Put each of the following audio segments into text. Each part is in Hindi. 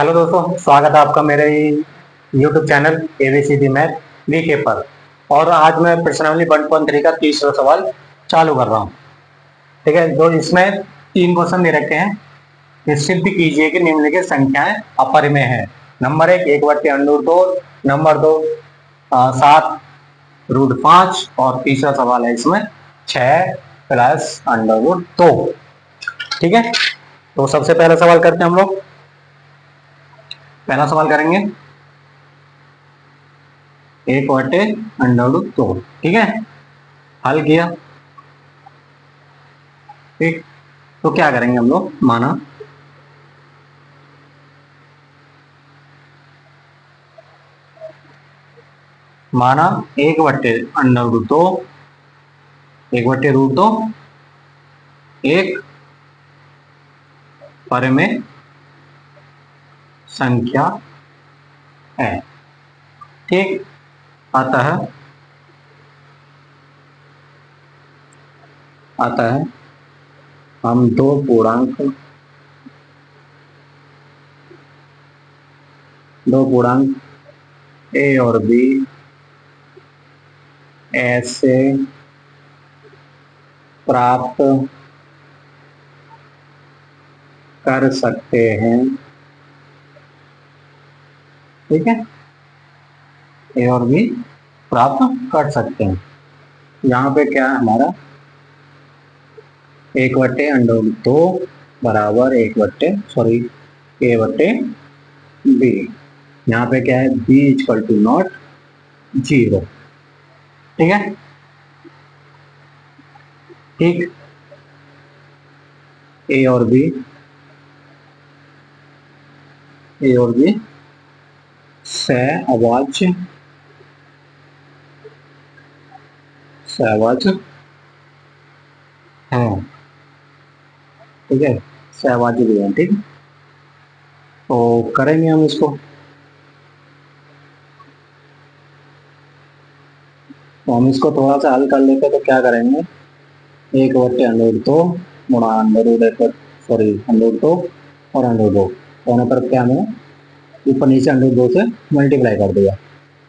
हेलो दोस्तों, स्वागत है आपका मेरे YouTube channel ABCD math VK पर। और आज मैं प्रश्नावली 1.3 का तीसरा सवाल चालू कर रहा हूँ। ठीक है, जो इसमें तीन क्वेश्चन दे रखे हैं। सिद्ध कीजिए कि निम्नलिखित संख्याएं अपरिमेय है। नंबर एक, 1/√2। नंबर दो, 7√5। और तीसरा सवाल है इसमें 6 + √2। ठीक है, तो सबसे पहला सवाल करते हैं हम लोग। पहला सवाल करेंगे 1/√2। ठीक है, हल किया। ठीक, तो क्या करेंगे हम लोग। माना 1/√2, 1/√2 एक परिमेय संख्या है। ठीक, अतः अतः हम दो पूर्णांक ए और बी ऐसे प्राप्त कर सकते हैं। ठीक है, ए और बी प्राप्त कर सकते हैं। यहाँ पे क्या है हमारा 1/√2 बराबर A/B। यहाँ पे क्या है B=0, 0। ठीक है, ठीक, ए और बी सहअवाच्य है। ठीक है, सहअवाच्य भी है। ठीक, तो करेंगे हम इसको। तो हम इसको थोड़ा सा हल कर लेते हैं। तो क्या करेंगे, 1/√2 गुणा √2 और √2 दोनों तरफ क्या हमें ऊपर नीचे √2 से मल्टीप्लाई कर दिया।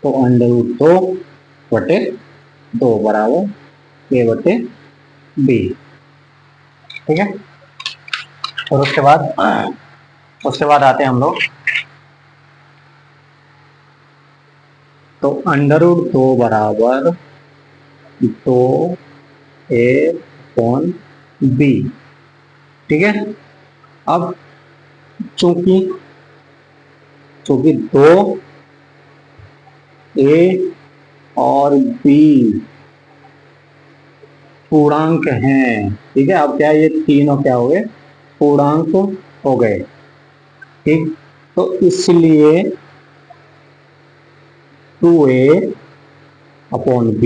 तो √2/2 बराबर A/B। ठीक है, और उसके बाद आते हैं हम लोग। तो √2 बराबर 2A/B। ठीक है, अब चूंकि दो ए और बी पूर्णांक हैं। ठीक है, अब क्या ये तीनों क्या हो गए, पूर्णांक हो गए। ठीक, तो इसलिए 2A/B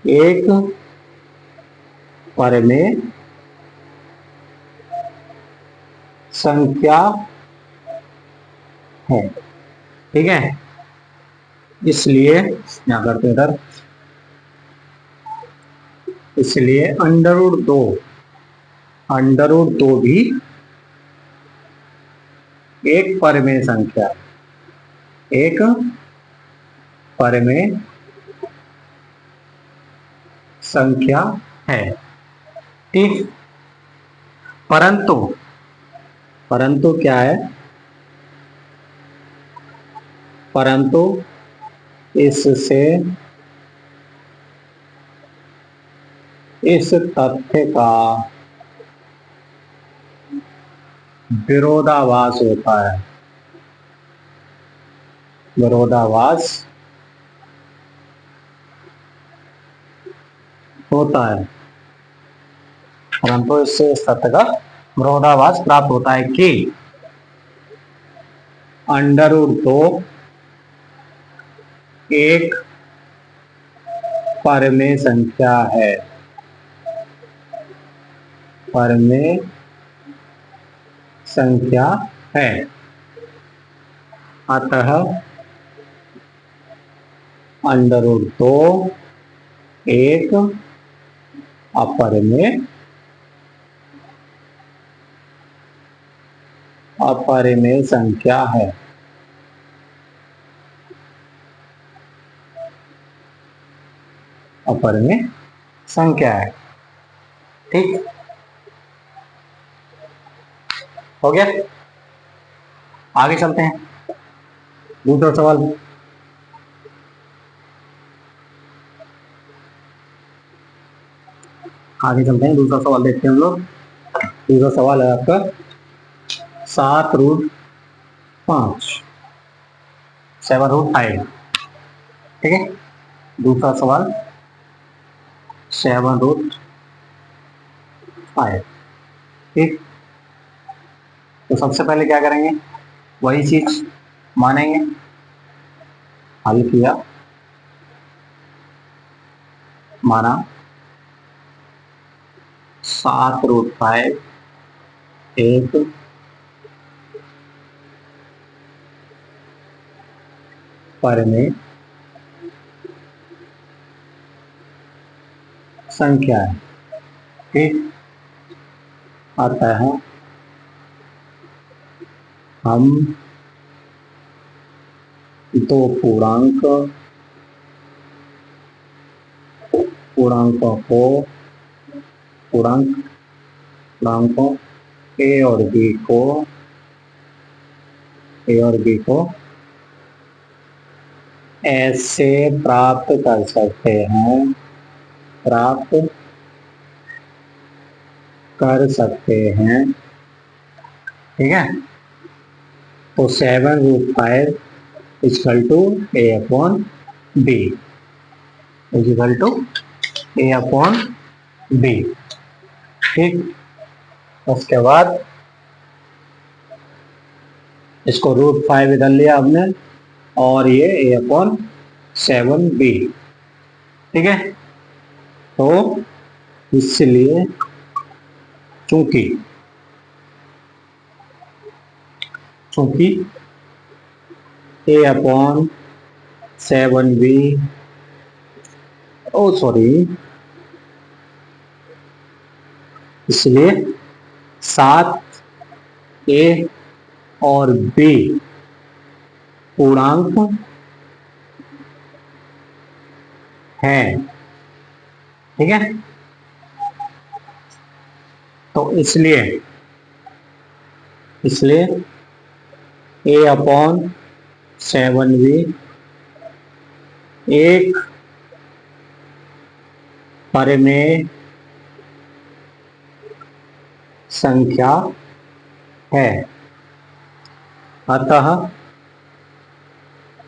एक परिमेय संख्या है। ठीक है, इसलिए यहां करते हैं इधर, इसलिए √2 भी एक परिमेय संख्या है। ठीक, परंतु क्या है, परंतु इससे इस तथ्य का विरोधाभास होता है। परंतु इससे इस तथ्य का विरोधाभास प्राप्त होता है कि √2 एक परिमेय संख्या है। अतः √2 एक अपरिमेय अपरिमेय संख्या है। अपरिमेय संख्या है। ठीक हो गया। आगे चलते हैं दूसरा सवाल। आगे चलते हैं दूसरा सवाल देखते हैं हम लोग। दूसरा सवाल है आपका 7√5, 7√5। ठीक है, दूसरा सवाल 7√5। ठीक, तो सबसे पहले क्या करेंगे, वही चीज मानेंगे। हल किया, माना 7√5 एक परिमेय संख्या है। ठीक, आता है हम दो पूर्णांकों ए और बी को ऐसे प्राप्त कर सकते हैं, ठीक है। तो 7√5 equal to A upon B, equal to A upon B. ठीक, उसके बाद इसको √5 इधर लिया हमने और ये ए अपॉन 7b। ठीक है, तो इसलिए चूंकि ए अपॉन 7b, ओ सॉरी, इसलिए 7a और b पूर्णांक हैं। ठीक है, तो इसलिए ए अपॉन 7b एक परिमेय संख्या है। अतः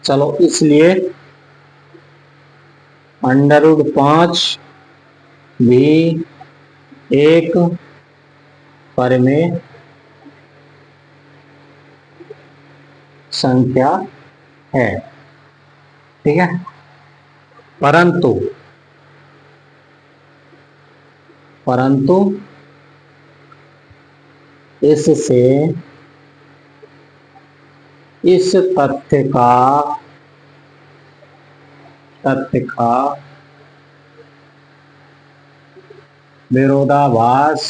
चलो, इसलिए √5 भी एक परिमेय संख्या है। ठीक है, परंतु इससे इस तथ्य का विरोधाभास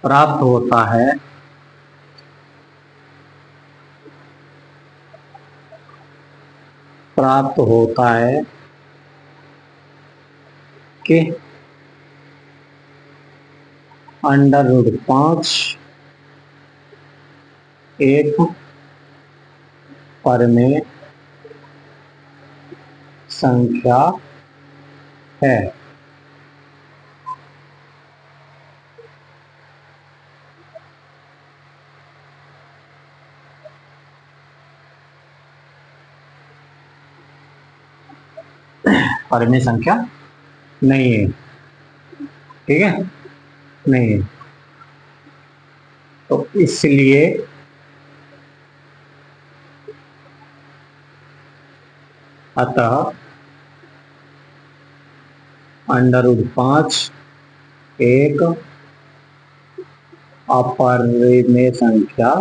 प्राप्त होता है कि √5 एक परिमेय संख्या है। परिमेय संख्या नहीं है। ठीक है, नहीं है। तो इसलिए अतः √5 एक अपरिमेय संख्या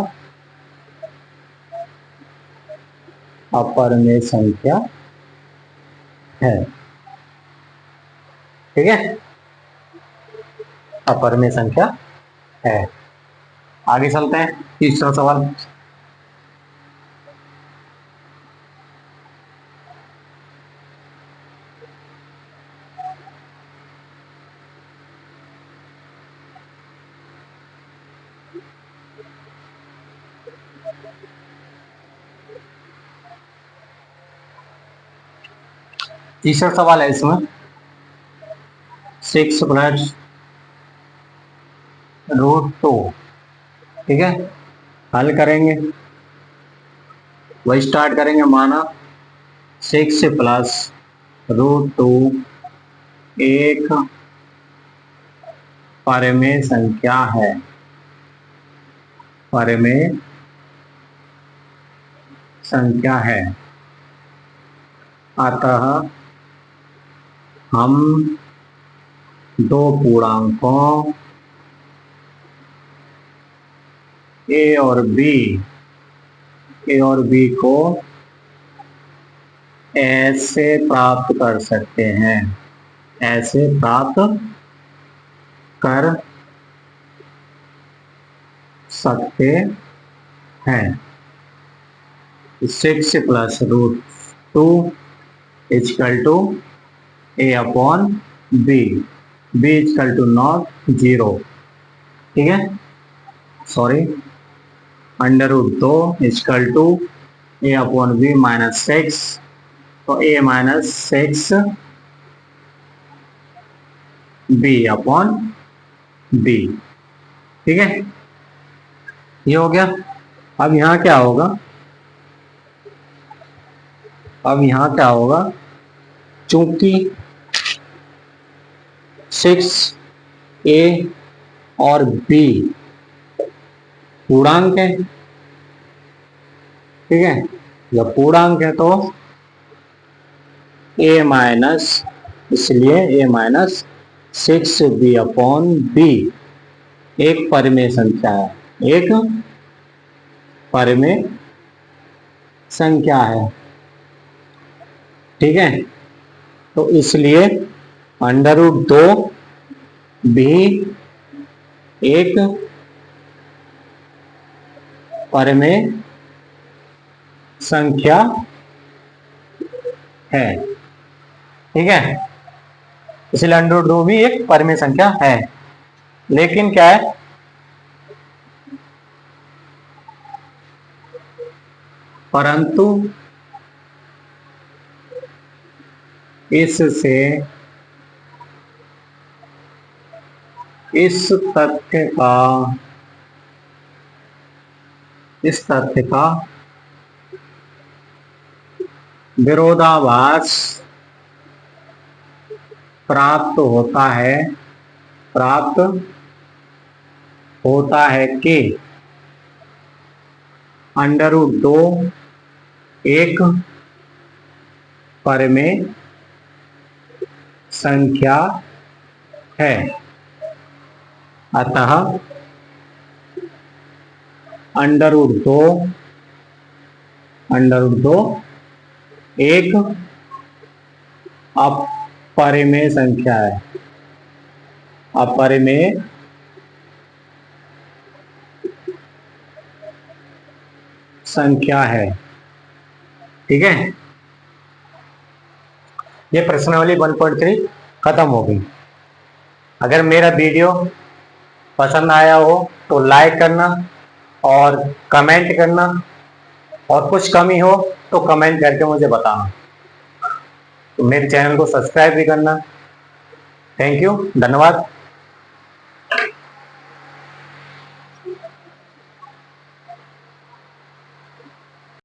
है। ठीक है, अपरिमेय संख्या है। आगे चलते हैं, तीसरा सवाल। तीसरा सवाल है इसमें 6 प्लस √2, ठीक है। हल करेंगे, वही स्टार्ट करेंगे। माना 6 प्लस √2 एक परिमेय संख्या है, परिमेय संख्या है। अतः हम दो पूर्णांकों ए और बी को ऐसे प्राप्त कर सकते हैं, ऐसे प्राप्त कर सकते हैं। 6 plus √2 equal to A upon B, B equal to not 0, ठीक है। Sorry, √2 equal to A upon B minus 6, तो A minus 6 B upon B, ठीक है। ये हो गया। अब यहाँ क्या होगा, अब यहाँ क्या होगा, चूंकि 6a और b पूर्णांक है, ठीक है। जब पूर्णांक है तो a माइनस, इसलिए a minus 6b upon b एक परिमेय संख्या है, एक परिमेय संख्या है, ठीक है। तो इसलिए √2 भी एक परिमेय संख्या है, ठीक है। इसलिए √2 भी एक परिमेय संख्या है। लेकिन क्या है, परंतु इससे इस तथ्य का विरोधाभास प्राप्त होता है कि √2 एक परिमेय संख्या है। अतः √2 एक अपरिमेय संख्या है, अपरिमेय संख्या है, ठीक है। ये प्रश्नावली 1.3 खत्म हो गई। अगर मेरा वीडियो पसंद आया हो तो लाइक करना और कमेंट करना, और कुछ कमी हो तो कमेंट करके मुझे बताना। तो मेरे चैनल को सब्सक्राइब भी करना। थैंक यू, धन्यवाद।